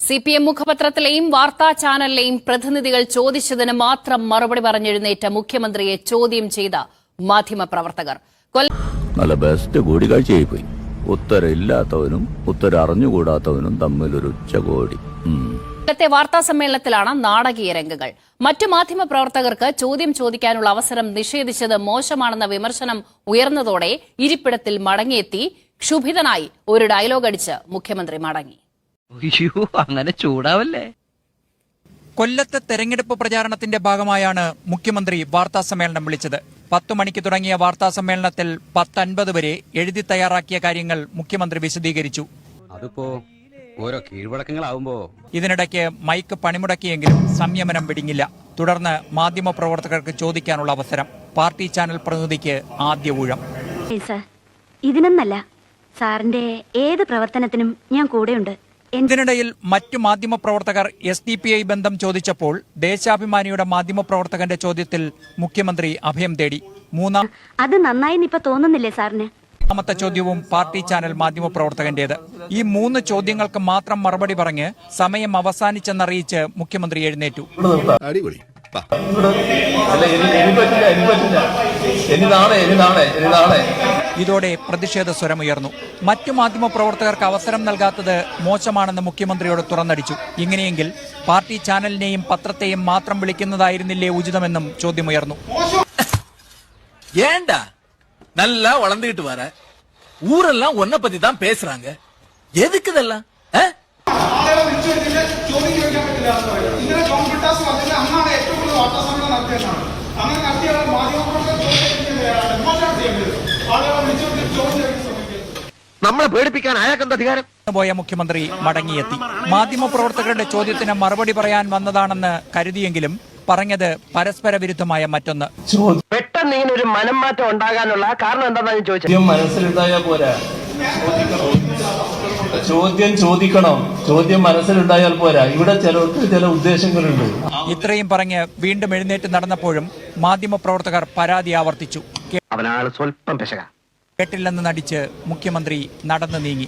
CPM മുഖപത്രത്തിലെയും വാർത്താ ചാനലിലെയും പ്രതിനിധികൾ ചോദിച്ചതിന് മാത്രം മറുപടി പറഞ്ഞെഴുന്നേറ്റ മുഖ്യമന്ത്രിയെ ചോദ്യം ചെയ്ത മാധ്യമപ്രവർത്തകർ. നല്ല ബെസ്റ്റ് കൂടിക്കാഴ്ചയായി പോയി. ഉത്തരമില്ലാത്തവനും ഉത്തരം അറിഞ്ഞുകൂടാത്തവനും തമ്മിലൊരു ഉച്ചകോടി. ഇന്നത്തെ വാർത്താ സമ്മേളനത്തിലാണ് നാടകീയ രംഗങ്ങൾ. മറ്റു മാധ്യമപ്രവർത്തകർക്ക് ചോദ്യം ചോദിക്കാനുള്ള അവസരം നിഷേധിച്ചത് മോശമാണെന്ന വിമർശനം ഉയർന്നതോടെ ഇരിപ്പിടത്തിൽ മടങ്ങിയെത്തി ക്ഷുഭിതനായി ഒരു ഡയലോഗ് അടിച്ച് മുഖ്യമന്ത്രി മടങ്ങി. അങ്ങനെ ചൂടാവല്ലേ. കൊല്ലത്തെ തെരഞ്ഞെടുപ്പ് പ്രചാരണത്തിന്റെ ഭാഗമായാണ് മുഖ്യമന്ത്രി വാർത്താ സമ്മേളനം വിളിച്ചത്. 10 മണിക്ക് തുടങ്ങിയ വാർത്താ സമ്മേളനത്തിൽ 10:50 വരെ എഴുതി തയ്യാറാക്കിയ കാര്യങ്ങൾ മുഖ്യമന്ത്രി വിശദീകരിച്ചു. അതിപ്പോ ഓരോ കീഴ്വഴക്കങ്ങളാവുമ്പോ ഇതിനിടയ്ക്ക് മൈക്ക് പണിമുടക്കിയെങ്കിലും സംയമനം വെടിഞ്ഞില്ല. തുടർന്ന് മാധ്യമപ്രവർത്തകർക്ക് ചോദിക്കാനുള്ള അവസരം. പാർട്ടി ചാനൽ പ്രതിനിധിക്ക് ആദ്യ ഊഴം. ഇതിനൊന്നല്ല, സാറിന്റെ ഏത് പ്രവർത്തനത്തിനും ഞാൻ കൂടെയുണ്ട്. ഇതിനിടയിൽ മറ്റു മാധ്യമപ്രവർത്തകർ SDPI ബന്ധം ചോദിച്ചപ്പോൾ ദേശാഭിമാനിയുടെ മാധ്യമപ്രവർത്തകന്റെ ചോദ്യത്തിൽ മുഖ്യമന്ത്രി അഭയം തേടി. അത് നന്നായി ഇപ്പൊ തോന്നുന്നില്ലേ സാറിന്? മൂന്നാമത്തെ ചോദ്യവും പാർട്ടി ചാനൽ മാധ്യമപ്രവർത്തകന്റേത്. ഈ 3 ചോദ്യങ്ങൾക്ക് മാത്രം മറുപടി പറഞ്ഞ് സമയം അവസാനിച്ചെന്നറിയിച്ച് മുഖ്യമന്ത്രി എഴുന്നേറ്റു. ഇതോടെ പ്രതിഷേധ സ്വരമുയർന്നു. മറ്റു മാധ്യമപ്രവർത്തകർക്ക് അവസരം നൽകാത്തത് മോശമാണെന്ന് മുഖ്യമന്ത്രിയോട് തുറന്നടിച്ചു. ഇങ്ങനെയെങ്കിൽ പാർട്ടി ചാനലിനെയും പത്രത്തെയും മാത്രം വിളിക്കുന്നതായിരുന്നില്ലേ ഉചിതമെന്നും ചോദ്യമുയർന്നു. ஏண்டா நல்லா வளர்ந்துகிட்டு வர ஊரெல்லாம் உன்னை பத்தி தான் பேசுறாங்க. எதுக்கு இதெல்லாம்? നമ്മളെ പേടിപ്പിക്കാൻ അയാൾക്കെന്ത് അധികാരം? പോയ മുഖ്യമന്ത്രി മടങ്ങിയെത്തി. മാധ്യമപ്രവർത്തകരുടെ ചോദ്യത്തിന് മറുപടി പറയാൻ വന്നതാണെന്ന് കരുതിയെങ്കിലും പറഞ്ഞത് പരസ്പര വിരുദ്ധമായ മറ്റൊന്ന്. പെട്ടെന്ന് ഇങ്ങനെ ഒരു മനംമാറ്റം ഉണ്ടാകാനുള്ള കാരണം എന്താണെന്ന് ചോദിച്ചത്. മനസ്സിലുണ്ടായാൽ പോരാ, ചോദ്യം ചോദിക്കണം. ചോദ്യം മനസ്സിലുണ്ടായാൽ പോരാ. ഇവിടെ ചിലർക്ക് ചില ഉദ്ദേശങ്ങളുണ്ട്. ഇത്രയും പറഞ്ഞ് വീണ്ടും എഴുന്നേറ്റ് നടന്നപ്പോഴും മാധ്യമപ്രവർത്തകർ പരാതി ആവർത്തിച്ചു. അവനാള് സ്വല്പം പെശക. കേട്ടില്ലെന്ന് നടിച്ച് മുഖ്യമന്ത്രി നടന്നു നീങ്ങി.